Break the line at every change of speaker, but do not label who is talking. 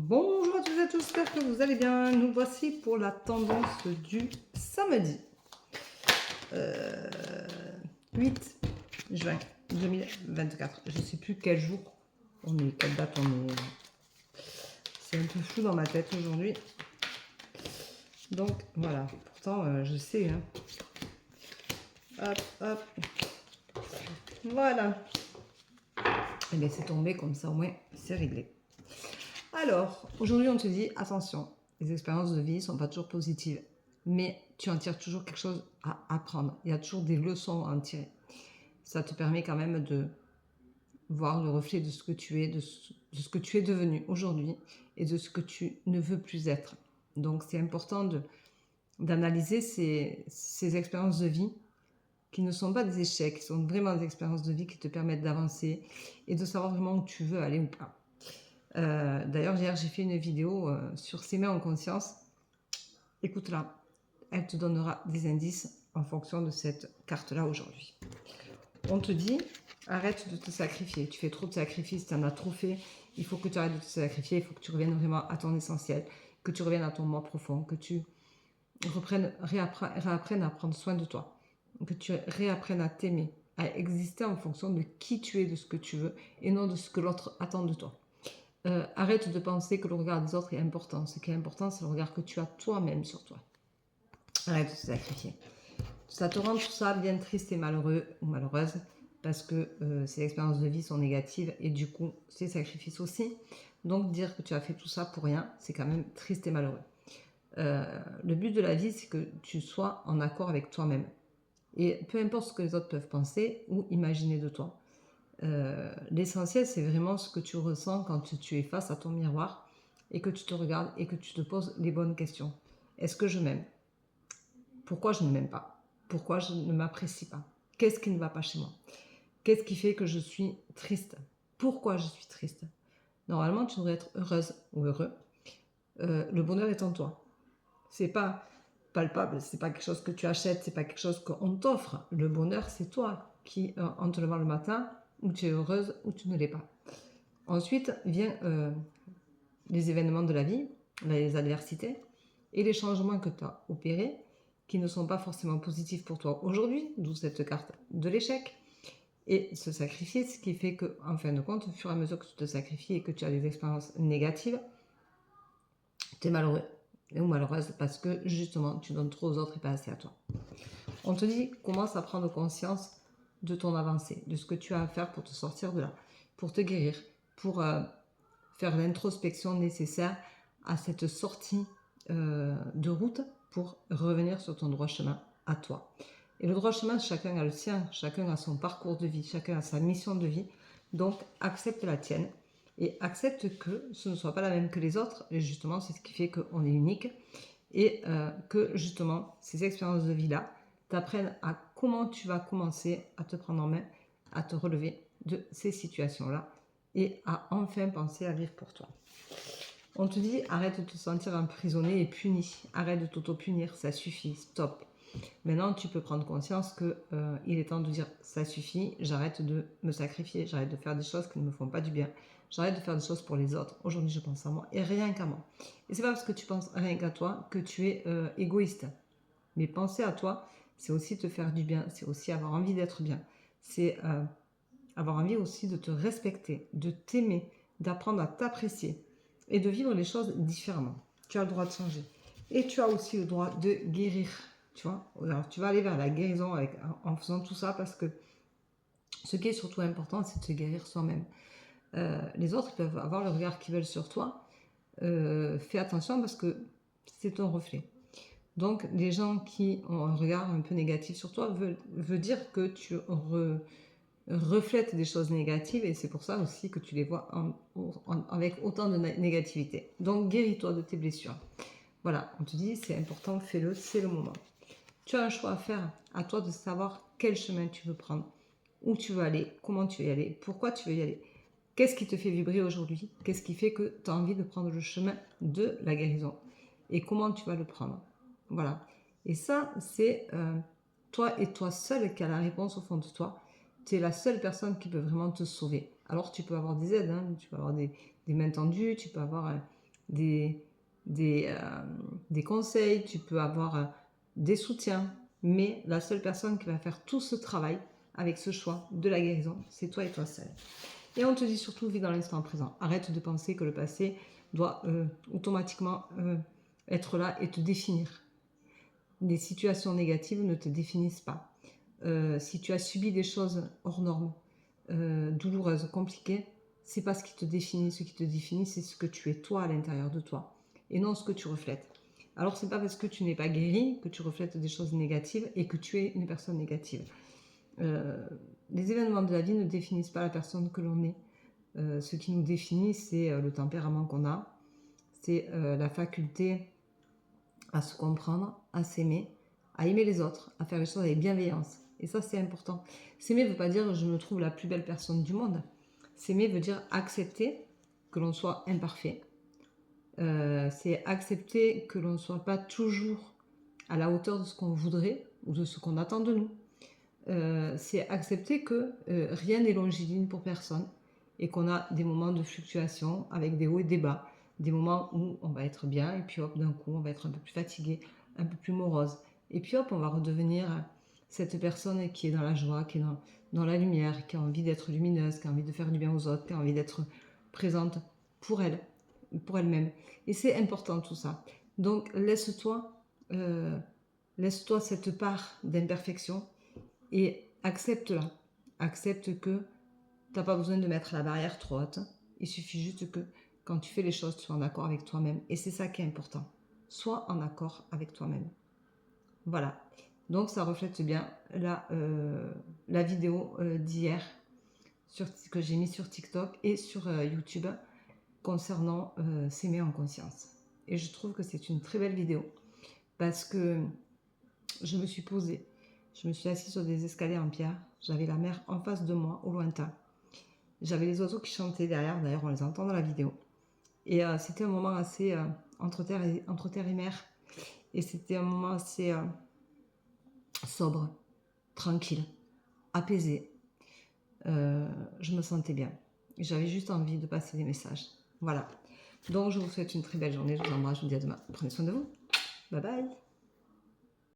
Bonjour à tous et à tous, j'espère que vous allez bien. Nous voici pour la tendance du samedi 8 juin 2024. Je ne sais plus quel jour on est, quelle date on est. C'est un peu flou dans ma tête aujourd'hui. Donc voilà, pourtant je sais. Hein. Hop, hop. Voilà. Et bien c'est tombé comme ça, au moins c'est réglé. Alors, aujourd'hui, on te dit, attention, les expériences de vie ne sont pas toujours positives, mais tu en tires toujours quelque chose à apprendre. Il y a toujours des leçons à en tirer. Ça te permet quand même de voir le reflet de ce que tu es, de ce que tu es devenu aujourd'hui et de ce que tu ne veux plus être. Donc, c'est important d'analyser ces expériences de vie qui ne sont pas des échecs, qui sont vraiment des expériences de vie qui te permettent d'avancer et de savoir vraiment où tu veux aller ou pas. D'ailleurs, hier, j'ai fait une vidéo sur s'aimer en conscience. Écoute-la, elle te donnera des indices en fonction de cette carte-là aujourd'hui. On te dit, arrête de te sacrifier. Tu fais trop de sacrifices, tu en as trop fait. Il faut que tu arrêtes de te sacrifier, il faut que tu reviennes vraiment à ton essentiel, que tu reviennes à ton moi profond, que tu réapprennes à prendre soin de toi, que tu réapprennes à t'aimer, à exister en fonction de qui tu es, de ce que tu veux, et non de ce que l'autre attend de toi. Arrête de penser que le regard des autres est important. Ce qui est important, c'est le regard que tu as toi-même sur toi. Arrête de te sacrifier. Ça te rend tout ça bien triste et malheureux ou malheureuse parce que ces expériences de vie sont négatives et du coup, ces sacrifices aussi. Donc, dire que tu as fait tout ça pour rien, c'est quand même triste et malheureux. Le but de la vie, c'est que tu sois en accord avec toi-même. Et peu importe ce que les autres peuvent penser ou imaginer de toi. L'essentiel, c'est vraiment ce que tu ressens quand tu es face à ton miroir et que tu te regardes et que tu te poses les bonnes questions. Est-ce que je m'aime? Pourquoi je ne m'aime pas? Pourquoi je ne m'apprécie pas? Qu'est-ce qui ne va pas chez moi? Qu'est-ce qui fait que je suis triste? Pourquoi je suis triste? Normalement, tu devrais être heureuse ou heureux. Le bonheur est en toi. C'est pas palpable, c'est pas quelque chose que tu achètes, c'est pas quelque chose qu'on t'offre. Le bonheur, c'est toi qui, en te levant le matin, où tu es heureuse ou tu ne l'es pas. Ensuite vient les événements de la vie, les adversités et les changements que tu as opérés qui ne sont pas forcément positifs pour toi aujourd'hui, d'où cette carte de l'échec. Et ce sacrifice qui fait que, en fin de compte, au fur et à mesure que tu te sacrifies et que tu as des expériences négatives, tu es malheureux ou malheureuse parce que justement tu donnes trop aux autres et pas assez à toi. On te dit, commence à prendre conscience de ton avancée, de ce que tu as à faire pour te sortir de là, pour te guérir, pour faire l'introspection nécessaire à cette sortie de route pour revenir sur ton droit chemin à toi. Et le droit chemin, chacun a le sien, chacun a son parcours de vie, chacun a sa mission de vie. Donc, accepte la tienne et accepte que ce ne soit pas la même que les autres. Et justement, c'est ce qui fait qu'on est unique et que justement, ces expériences de vie-là t'apprennent à comment tu vas commencer à te prendre en main, à te relever de ces situations-là et à enfin penser à vivre pour toi. On te dit, arrête de te sentir emprisonné et puni. Arrête de t'auto-punir, ça suffit, stop. Maintenant, tu peux prendre conscience qu'il est temps de dire, ça suffit, j'arrête de me sacrifier, j'arrête de faire des choses qui ne me font pas du bien. J'arrête de faire des choses pour les autres. Aujourd'hui, je pense à moi et rien qu'à moi. Et c'est pas parce que tu penses rien qu'à toi que tu es égoïste. Mais penser à toi, c'est aussi te faire du bien, c'est aussi avoir envie d'être bien. C'est avoir envie aussi de te respecter, de t'aimer, d'apprendre à t'apprécier et de vivre les choses différemment. Tu as le droit de changer. Et tu as aussi le droit de guérir. Tu vois, alors, tu vas aller vers la guérison en faisant tout ça parce que ce qui est surtout important, c'est de se guérir soi-même. Les autres peuvent avoir le regard qu'ils veulent sur toi. Fais attention parce que c'est ton reflet. Donc, les gens qui ont un regard un peu négatif sur toi veut dire que tu reflètes des choses négatives et c'est pour ça aussi que tu les vois avec autant de négativité. Donc, guéris-toi de tes blessures. Voilà, on te dit, c'est important, fais-le, c'est le moment. Tu as un choix à faire, à toi de savoir quel chemin tu veux prendre, où tu veux aller, comment tu veux y aller, pourquoi tu veux y aller. Qu'est-ce qui te fait vibrer aujourd'hui? Qu'est-ce qui fait que tu as envie de prendre le chemin de la guérison? Et comment tu vas le prendre? Voilà. Et ça, c'est toi et toi seul qui a la réponse au fond de toi. Tu es la seule personne qui peut vraiment te sauver. Alors, tu peux avoir des aides, hein, tu peux avoir des mains tendues, tu peux avoir des conseils, tu peux avoir des soutiens, mais la seule personne qui va faire tout ce travail avec ce choix de la guérison, c'est toi et toi seul. Et on te dit surtout, vis dans l'instant présent. Arrête de penser que le passé doit automatiquement être là et te définir. Les situations négatives ne te définissent pas. Si tu as subi des choses hors normes, douloureuses, compliquées, c'est pas ce qui te définit. Ce qui te définit, c'est ce que tu es toi à l'intérieur de toi et non ce que tu reflètes. Alors, c'est pas parce que tu n'es pas guéri que tu reflètes des choses négatives et que tu es une personne négative. Les événements de la vie ne définissent pas la personne que l'on est. Ce qui nous définit, c'est le tempérament qu'on a, c'est la faculté à se comprendre, à s'aimer, à aimer les autres, à faire les choses avec bienveillance. Et ça, c'est important. S'aimer ne veut pas dire je me trouve la plus belle personne du monde. S'aimer veut dire accepter que l'on soit imparfait. C'est accepter que l'on ne soit pas toujours à la hauteur de ce qu'on voudrait ou de ce qu'on attend de nous. C'est accepter que rien n'est longiligne pour personne et qu'on a des moments de fluctuation avec des hauts et des bas, des moments où on va être bien et puis hop, d'un coup, on va être un peu plus fatigué, un peu plus morose. Et puis hop, on va redevenir cette personne qui est dans la joie, qui est dans la lumière, qui a envie d'être lumineuse, qui a envie de faire du bien aux autres, qui a envie d'être présente pour elle, pour elle-même. Et c'est important tout ça. Donc laisse-toi cette part d'imperfection et accepte-la. Accepte que tu n'as pas besoin de mettre la barrière trop haute. Il suffit juste que quand tu fais les choses, tu sois en accord avec toi-même. Et c'est ça qui est important. Sois en accord avec toi-même. Voilà. Donc ça reflète bien la vidéo d'hier que j'ai mis sur TikTok et sur YouTube concernant s'aimer en conscience. Et je trouve que c'est une très belle vidéo parce que je me suis posée, je me suis assise sur des escaliers en pierre, j'avais la mer en face de moi, au lointain. J'avais les oiseaux qui chantaient derrière, d'ailleurs on les entend dans la vidéo. Et c'était un moment assez entre terre et mer. Et c'était un moment assez sobre, tranquille, apaisé. Je me sentais bien. J'avais juste envie de passer des messages. Voilà. Donc je vous souhaite une très belle journée, je vous embrasse, je vous dis à demain. Prenez soin de vous. Bye bye.